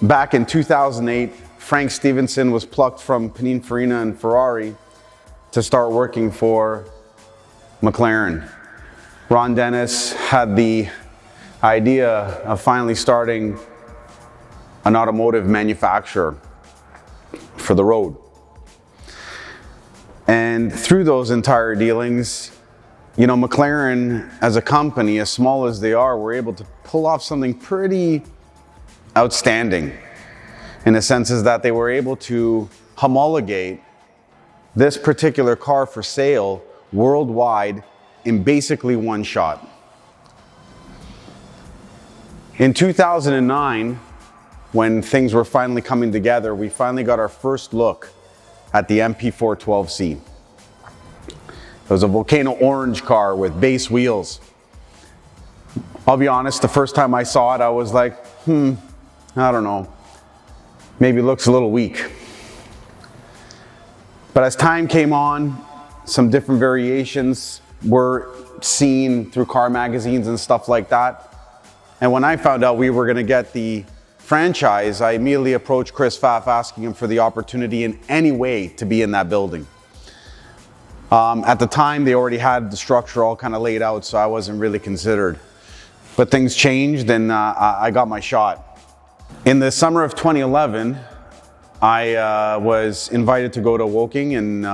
back in 2008, Frank Stevenson was plucked from Pininfarina and Ferrari to start working for McLaren. Ron Dennis had the idea of finally starting an automotive manufacturer for the road. And through those entire dealings, you know, McLaren as a company, as small as they are, were able to pull off something pretty outstanding, in the sense is that they were able to homologate this particular car for sale worldwide in basically one shot. In 2009, when things were finally coming together, we finally got our first look at the MP4-12C. It was a volcano orange car with base wheels. I'll be honest, the first time I saw it, I was like, I don't know, maybe it looks a little weak. But as time came on, some different variations were seen through car magazines and stuff like that. And when I found out we were gonna get the franchise, I immediately approached Chris Pfaff asking him for the opportunity in any way to be in that building. At the time, they already had the structure all kind of laid out, so I wasn't really considered. But things changed and I got my shot. In the summer of 2011, I was invited to go to Woking and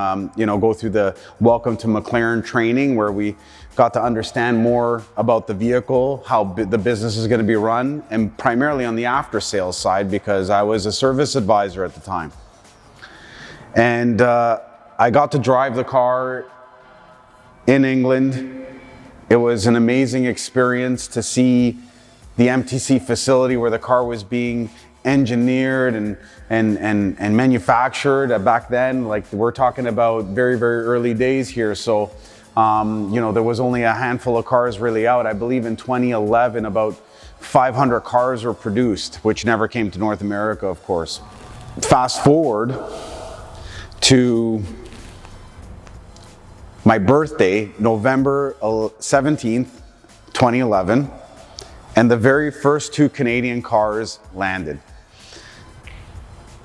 go through the Welcome to McLaren training, where we got to understand more about the vehicle, how the business is going to be run, and primarily on the after sales side, because I was a service advisor at the time. And I got to drive the car in England. It was an amazing experience to see the MTC facility where the car was being engineered and manufactured. Back then, like, we're talking about very, very early days here. So, there was only a handful of cars really out. I believe in 2011, about 500 cars were produced, which never came to North America, of course. Fast forward to my birthday, November 17th, 2011, and the very first two Canadian cars landed.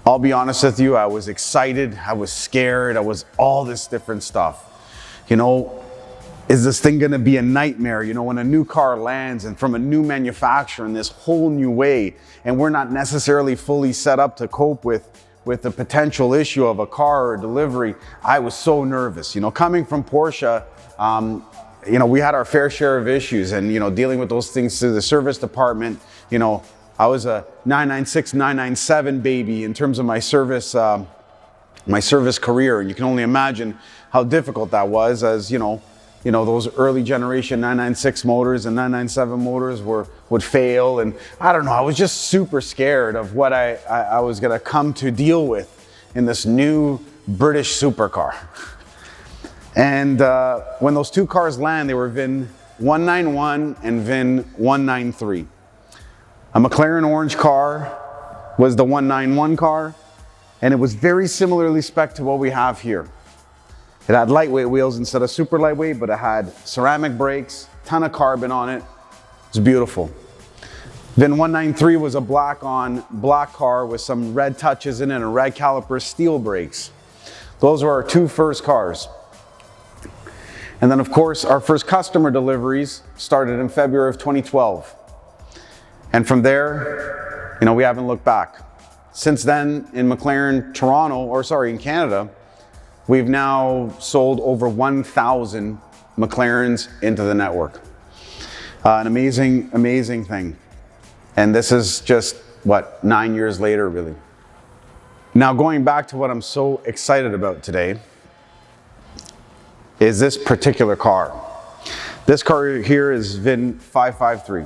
I'll be honest with you, I was excited, I was scared, I was all this different stuff. You know, is this thing gonna be a nightmare? You know, when a new car lands and from a new manufacturer in this whole new way, and we're not necessarily fully set up to cope with the potential issue of a car or delivery, I was so nervous. You know, coming from Porsche, we had our fair share of issues, and, dealing with those things through the service department, I was a 996, 997 baby in terms of my service career. And you can only imagine how difficult that was, as, those early generation 996 motors and 997 motors would fail. And I don't know, I was just super scared of what I was gonna come to deal with in this new British supercar. And when those two cars land, they were VIN 191 and VIN 193. A McLaren orange car was the 191 car, and it was very similarly spec'd to what we have here. It had lightweight wheels instead of super lightweight, but it had ceramic brakes, ton of carbon on it. It's beautiful. VIN 193 was a black on black car with some red touches in it and red caliper steel brakes. Those were our two first cars. And then, of course, our first customer deliveries started in February of 2012. And from there, we haven't looked back. Since then, in in Canada, we've now sold over 1,000 McLarens into the network. An amazing, amazing thing. And this is just, 9 years later, really. Now, going back to what I'm so excited about today is this particular car. This car here is VIN 553.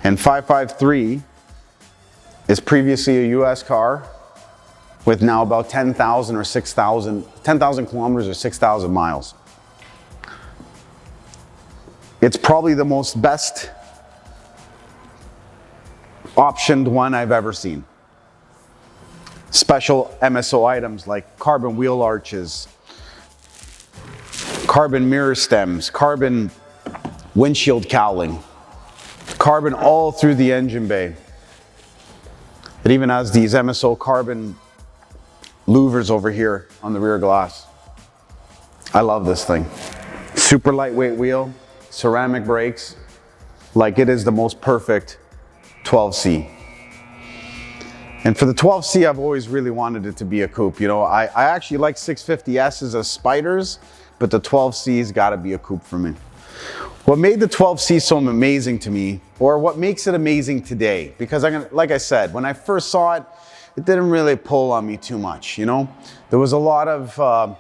And 553 is previously a US car with now about 10,000 kilometers or 6,000 miles. It's probably the most best optioned one I've ever seen. Special MSO items like carbon wheel arches, carbon mirror stems, carbon windshield cowling, carbon all through the engine bay. It even has these MSO carbon louvers over here on the rear glass. I love this thing. Super lightweight wheel, ceramic brakes, like it is the most perfect 12C. And for the 12C, I've always really wanted it to be a coupe. You know, I actually like 650S's as spiders, but the 12C's gotta be a coupe for me. What made the 12C so amazing to me, or what makes it amazing today, because like I said, when I first saw it, it didn't really pull on me too much, you know? There was a lot of,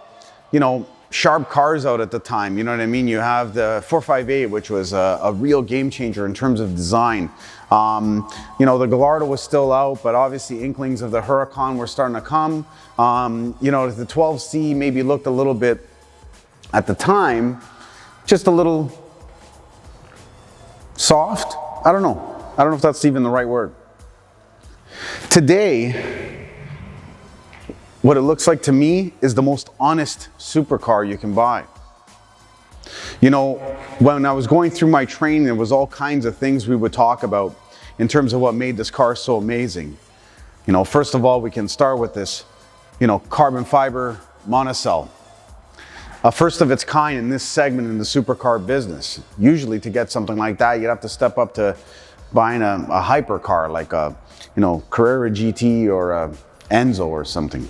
you know, sharp cars out at the time, you know what I mean? You have the 458, which was a real game changer in terms of design. You know, the Gallardo was still out, but obviously inklings of the Huracan were starting to come. You know, the 12C maybe looked a little bit, at the time, just a little soft. I don't know if that's even the right word. Today, what it looks like to me is the most honest supercar you can buy. You know, when I was going through my training, there was all kinds of things we would talk about in terms of what made this car so amazing. You know, first of all, we can start with this, you know, carbon fiber monocell. First of its kind in this segment in the supercar business. Usually to get something like that, you'd have to step up to buying a hypercar like a, you know, Carrera GT or a Enzo or something.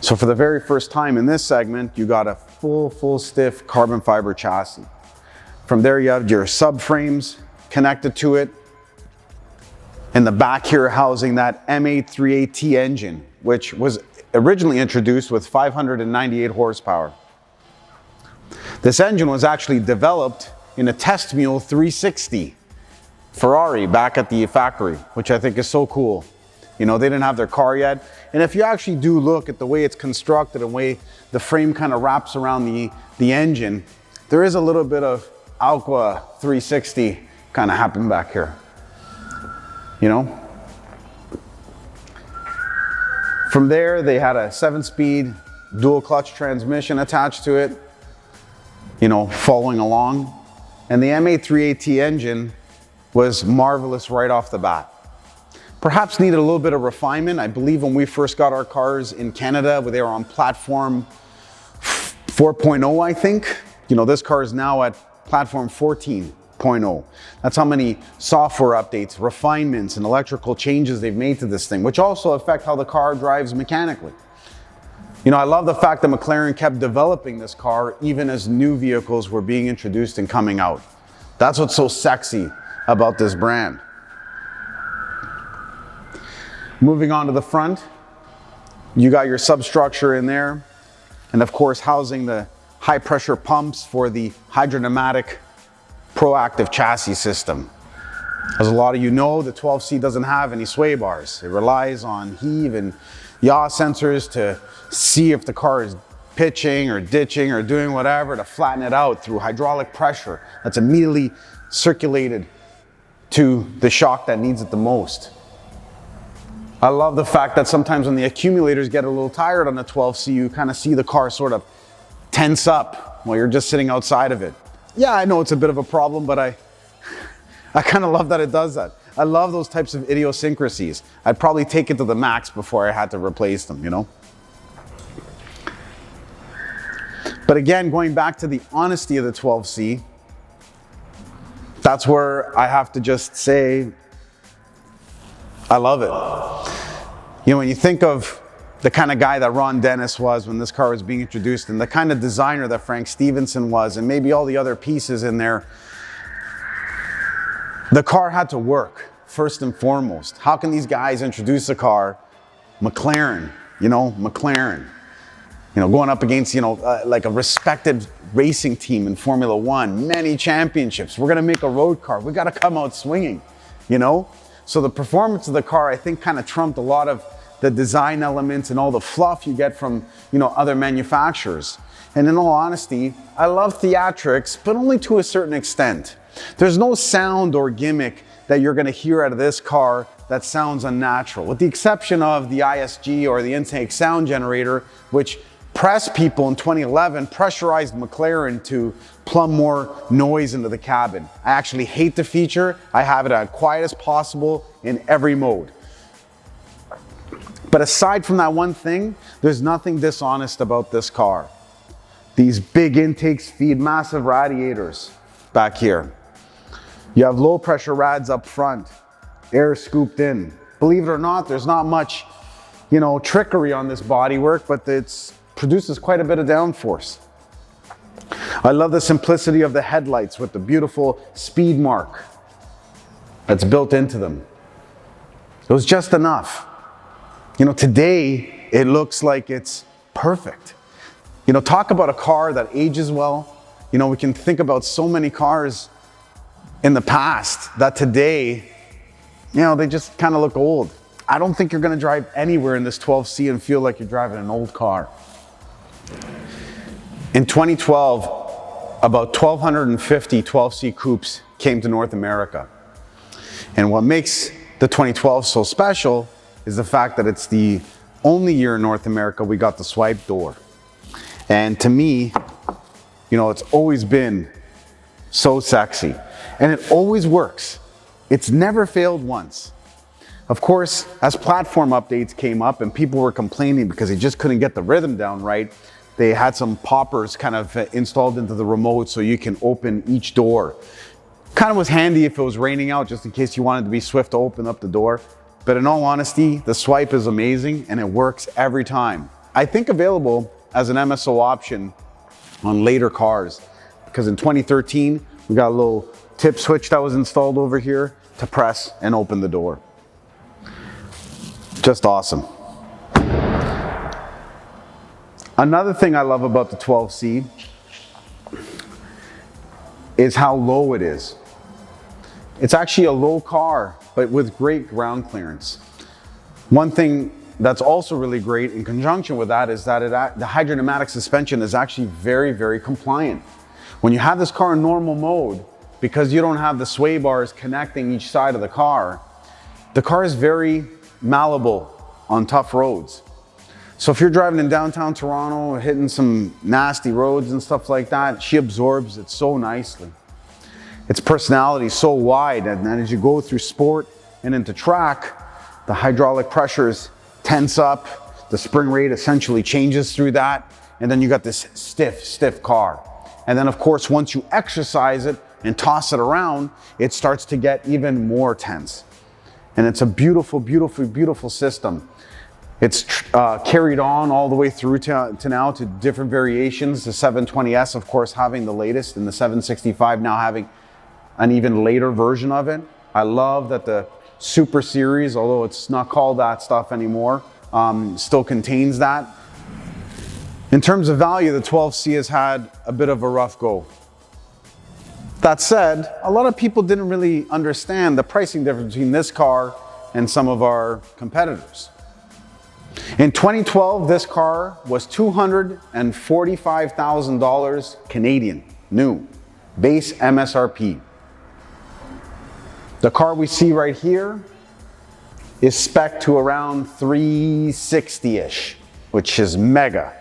So for the very first time in this segment, you got a full stiff carbon fiber chassis. From there you have your subframes connected to it. In the back here housing that M838T engine, which was originally introduced with 598 horsepower. This engine was actually developed in a test mule 360 Ferrari back at the factory, which I think is so cool. You know, they didn't have their car yet. And if you actually do look at the way it's constructed and the way the frame kind of wraps around the engine, there is a little bit of Aqua 360 kind of happening back here, you know? From there, they had a 7-speed dual clutch transmission attached to it, you know, following along. And the M838T engine was marvelous right off the bat. Perhaps needed a little bit of refinement. I believe when we first got our cars in Canada, they were on platform 4.0, I think. You know, this car is now at platform 14.0. That's how many software updates, refinements, and electrical changes they've made to this thing, which also affect how the car drives mechanically. You know, I love the fact that McLaren kept developing this car even as new vehicles were being introduced and coming out. That's what's so sexy about this brand. Moving on to the front, you got your substructure in there, and of course housing the high pressure pumps for the hydrodynamic proactive chassis system. As a lot of you know, the 12C doesn't have any sway bars. It relies on heave and yaw sensors to see if the car is pitching or ditching or doing whatever to flatten it out through hydraulic pressure that's immediately circulated to the shock that needs it the most. I love the fact that sometimes when the accumulators get a little tired on the 12C, you kind of see the car sort of tense up while you're just sitting outside of it. Yeah, I know it's a bit of a problem, but I kind of love that it does that. I love those types of idiosyncrasies. I'd probably take it to the max before I had to replace them, you know? But again, going back to the honesty of the 12C, that's where I have to just say, I love it. You know, when you think of the kind of guy that Ron Dennis was when this car was being introduced and the kind of designer that Frank Stevenson was and maybe all the other pieces in there, the car had to work first and foremost. How can these guys introduce a car? McLaren, you know, McLaren. You know, going up against, you know, like a respected racing team in Formula One, many championships. We're gonna make a road car. We gotta come out swinging, you know? So the performance of the car, I think, kind of trumped a lot of the design elements and all the fluff you get from, you know, other manufacturers. And in all honesty, I love theatrics, but only to a certain extent. There's no sound or gimmick that you're gonna hear out of this car that sounds unnatural, with the exception of the ISG or the intake sound generator, which press people in 2011 pressurized McLaren to plumb more noise into the cabin. I actually hate the feature. I have it as quiet as possible in every mode. But aside from that one thing, there's nothing dishonest about this car. These big intakes feed massive radiators back here. You have low pressure rads up front, air scooped in. Believe it or not, there's not much, trickery on this bodywork, but it produces quite a bit of downforce. I love the simplicity of the headlights with the beautiful speed mark that's built into them. It was just enough. Today it looks like it's perfect. Talk about a car that ages well. We can think about so many cars in the past that today, they just kind of look old. I don't think you're going to drive anywhere in this 12C and feel like you're driving an old car. In 2012, about 1,250 12C coupes came to North America. And what makes the 2012 so special is the fact that it's the only year in North America we got the swipe door. And to me, it's always been so sexy. And it always works. It's never failed once. Of course, as platform updates came up and people were complaining because they just couldn't get the rhythm down right, they had some poppers kind of installed into the remote so you can open each door. Kind of was handy if it was raining out, just in case you wanted to be swift to open up the door. But in all honesty, the swipe is amazing and it works every time. I think available as an MSO option on later cars, because in 2013, we got a little tip switch that was installed over here to press and open the door. Just awesome. Another thing I love about the 12C is how low it is. It's actually a low car, but with great ground clearance. One thing that's also really great in conjunction with that is that the hydropneumatic suspension is actually very, very compliant. When you have this car in normal mode, because you don't have the sway bars connecting each side of the car is very malleable on tough roads. So if you're driving in downtown Toronto, hitting some nasty roads and stuff like that, she absorbs it so nicely. Its personality is so wide, and then as you go through sport and into track, the hydraulic pressures tense up, the spring rate essentially changes through that, and then you got this stiff car. And then of course, once you exercise it and toss it around, it starts to get even more tense. And it's a beautiful, beautiful, beautiful system. It's carried on all the way through to now to different variations. The 720S, of course, having the latest, and the 765 now having an even later version of it. I love that the Super Series, although it's not called that stuff anymore, still contains that. In terms of value, the 12C has had a bit of a rough go. That said, a lot of people didn't really understand the pricing difference between this car and some of our competitors. In 2012, this car was $245,000 Canadian, new, base MSRP. The car we see right here is spec'd to around 360-ish, which is mega.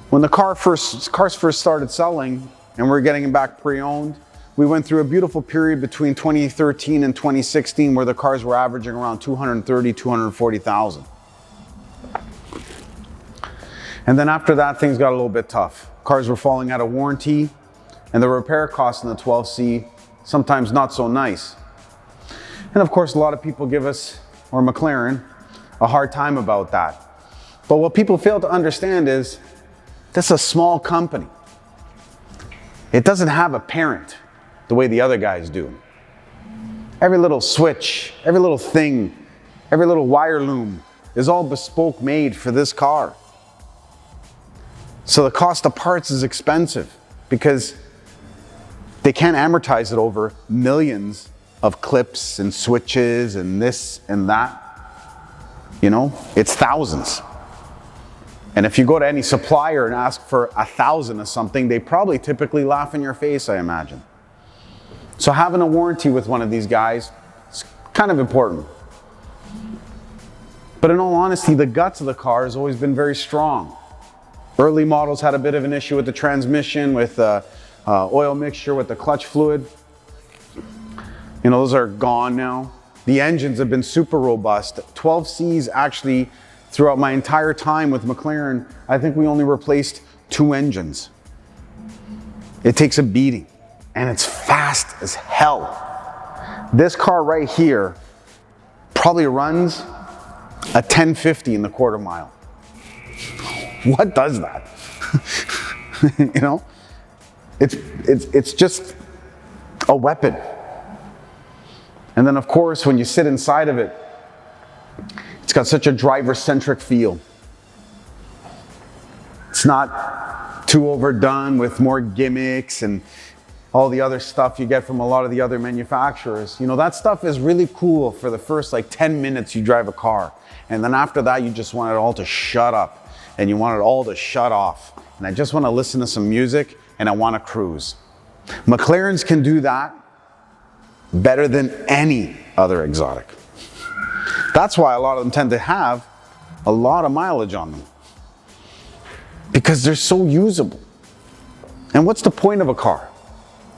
When the cars first started selling and we're getting them back pre-owned, we went through a beautiful period between 2013 and 2016 where the cars were averaging around 230, 240,000. And then after that, things got a little bit tough. Cars were falling out of warranty, and the repair costs in the 12C sometimes not so nice. And of course, a lot of people give us, or McLaren, a hard time about that. But what people fail to understand is this is a small company. It doesn't have a parent the way the other guys do. Every little switch, every little thing, every little wire loom is all bespoke made for this car. So the cost of parts is expensive because they can't amortize it over millions of clips and switches and this and that. It's thousands. And if you go to any supplier and ask for 1,000 of something, they probably typically laugh in your face, I imagine. So having a warranty with one of these guys is kind of important. But in all honesty, the guts of the car has always been very strong. Early models had a bit of an issue with the transmission, with oil mixture, with the clutch fluid. Those are gone now. The engines have been super robust. 12Cs actually, throughout my entire time with McLaren, I think we only replaced 2 engines. It takes a beating, and it's fast as hell. This car right here probably runs a 1050 in the quarter mile. What does that? You know, it's just a weapon. And then of course, when you sit inside of it, it's got such a driver-centric feel. It's not too overdone with more gimmicks and all the other stuff you get from a lot of the other manufacturers. You know, that stuff is really cool for the first like 10 minutes you drive a car. And then after that, you just want it all to shut up and you want it all to shut off. And I just want to listen to some music and I want to cruise. McLarens can do that better than any other exotic. That's why a lot of them tend to have a lot of mileage on them, because they're so usable. And what's the point of a car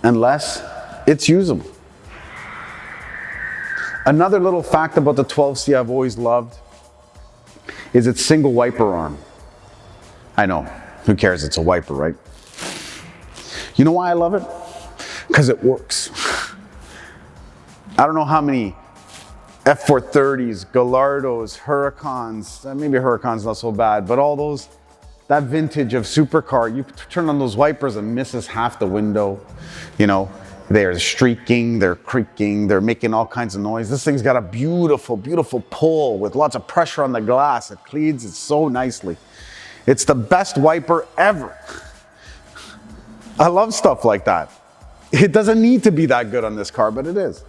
unless it's usable? Another little fact about the 12C I've always loved is its single wiper arm. I know, who cares, it's a wiper, right? You know why I love it? Because it works. I don't know how many F430s, Gallardos, Huracans, maybe Huracan's not so bad, but all those, that vintage of supercar, you turn on those wipers and misses half the window. You know, they're streaking, they're creaking, they're making all kinds of noise. This thing's got a beautiful, beautiful pull with lots of pressure on the glass. It cleans it so nicely. It's the best wiper ever. I love stuff like that. It doesn't need to be that good on this car, but it is.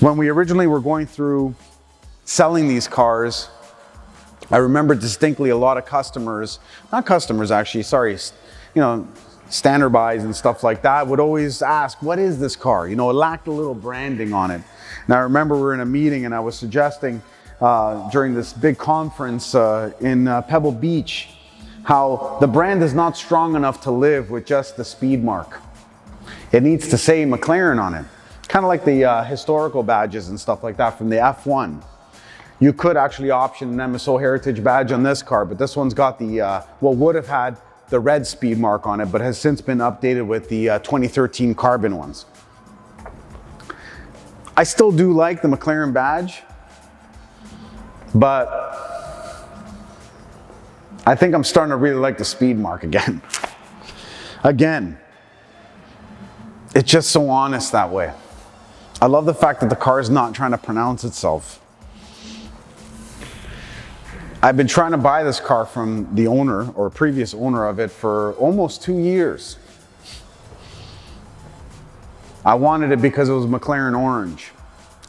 When we originally were going through selling these cars, I remember distinctly a lot of customers, not customers actually, sorry, you know, standard buys and stuff like that would always ask, what is this car? You know, it lacked a little branding on it. And I remember we were in a meeting and I was suggesting during this big conference in Pebble Beach, how the brand is not strong enough to live with just the speed mark. It needs to say McLaren on it. Kind of like the historical badges and stuff like that from the F1. You could actually option an MSO Heritage badge on this car, but this one's got the, what would have had the red speed mark on it, but has since been updated with the 2013 carbon ones. I still do like the McLaren badge, but I think I'm starting to really like the speed mark again. Again, it's just so honest that way. I love the fact that the car is not trying to pronounce itself. I've been trying to buy this car from the owner or previous owner of it for almost 2 years. I wanted it because it was McLaren orange.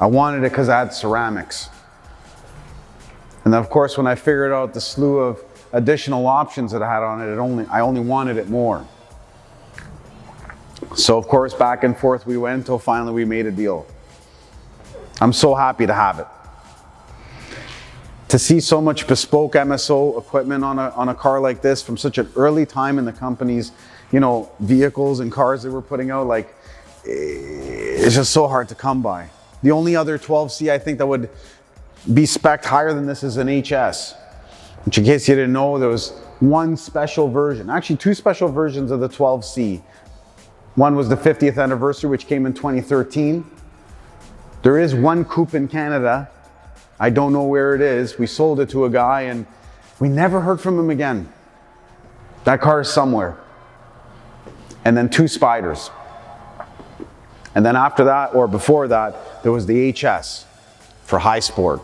I wanted it because I had ceramics. And then of course, when I figured out the slew of additional options that I had on it, I only wanted it more. So of course, back and forth we went until finally we made a deal. I'm so happy to have it. To see so much bespoke MSO equipment on a car like this from such an early time in the company's, you know, vehicles and cars they were putting out, like, it's just so hard to come by. The only other 12C I think that would be spec'd higher than this is an HS. Which, in case you didn't know, there was one special version, actually 2 special versions of the 12C. One was the 50th anniversary, which came in 2013. There is one coupe in Canada. I don't know where it is. We sold it to a guy and we never heard from him again. That car is somewhere. And then 2 Spiders. And then after that, or before that, there was the HS for high sport.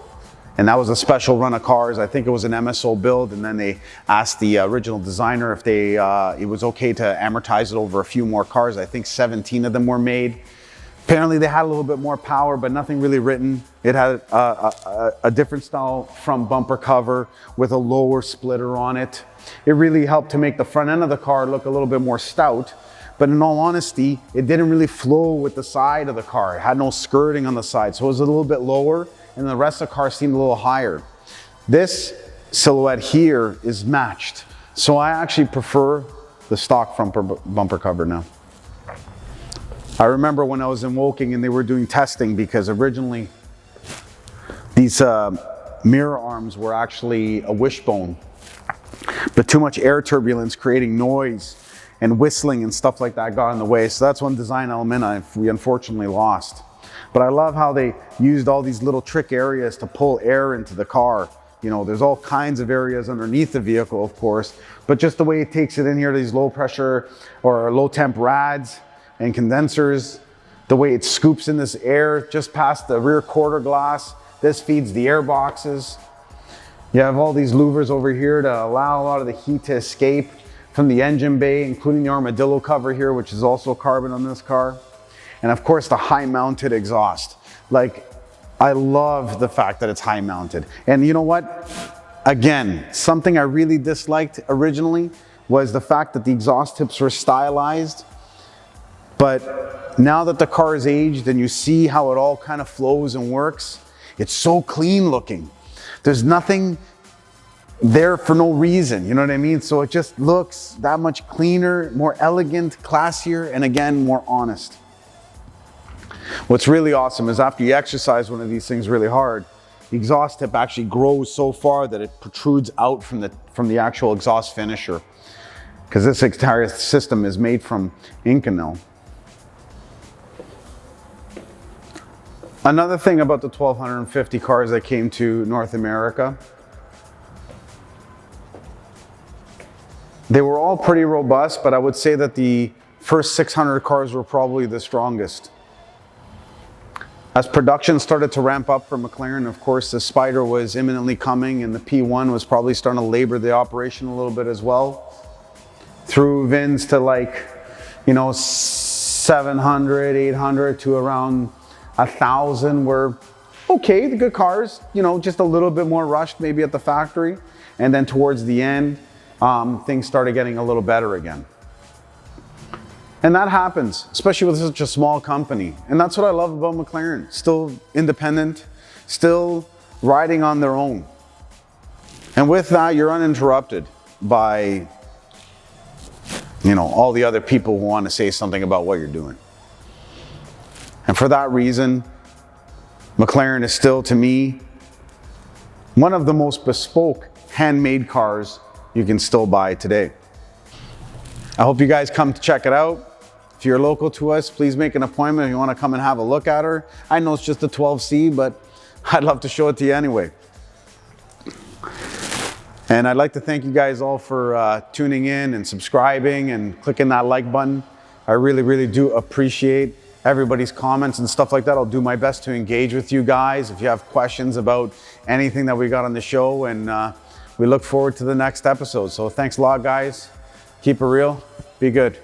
And that was a special run of cars. I think it was an MSO build, and then they asked the original designer if it was okay to amortize it over a few more cars. I think 17 of them were made. Apparently they had a little bit more power, but nothing really written. It had a different style front bumper cover with a lower splitter on it. It really helped to make the front end of the car look a little bit more stout. But in all honesty, it didn't really flow with the side of the car. It had no skirting on the side, so it was a little bit lower, and the rest of the car seemed a little higher. This silhouette here is matched, so I actually prefer the stock front bumper cover now. I remember when I was in Woking and they were doing testing, because originally these mirror arms were actually a wishbone, but too much air turbulence creating noise and whistling and stuff like that got in the way. So that's one design element we unfortunately lost. But I love how they used all these little trick areas to pull air into the car. You know, there's all kinds of areas underneath the vehicle, of course, but just the way it takes it in here, these low pressure or low temp rads and condensers, the way it scoops in this air just past the rear quarter glass. This feeds the air boxes. You have all these louvers over here to allow a lot of the heat to escape from the engine bay, including the armadillo cover here, which is also carbon on this car. And of course, the high mounted exhaust. Like, I love the fact that it's high mounted. And you know what? Again, something I really disliked originally was the fact that the exhaust tips were stylized. But now that the car is aged and you see how it all kind of flows and works, it's so clean looking. There's nothing there for no reason, you know what I mean? So it just looks that much cleaner, more elegant, classier, and again, more honest. What's really awesome is after you exercise one of these things really hard, the exhaust tip actually grows so far that it protrudes out from the actual exhaust finisher, because this entire system is made from Inconel. Another thing about the 1,250 cars that came to North America, they were all pretty robust, but I would say that the first 600 cars were probably the strongest. As production started to ramp up for McLaren, of course, the Spider was imminently coming, and the P1 was probably starting to labor the operation a little bit as well. Through VINs to, like, you know, 700, 800 to around 1,000 were okay, the good cars, you know, just a little bit more rushed maybe at the factory. And then towards the end, things started getting a little better again. And that happens, especially with such a small company. And that's what I love about McLaren. Still independent, still riding on their own. And with that, you're uninterrupted by, you know, all the other people who want to say something about what you're doing. And for that reason, McLaren is still, to me, one of the most bespoke handmade cars you can still buy today. I hope you guys come to check it out. If you're local to us, please make an appointment if you want to come and have a look at her. I know it's just a 12C, but I'd love to show it to you anyway. And I'd like to thank you guys all for tuning in and subscribing and clicking that like button. I really, really do appreciate everybody's comments and stuff like that. I'll do my best to engage with you guys if you have questions about anything that we got on the show, and we look forward to the next episode. So thanks a lot, guys. Keep it real. Be good.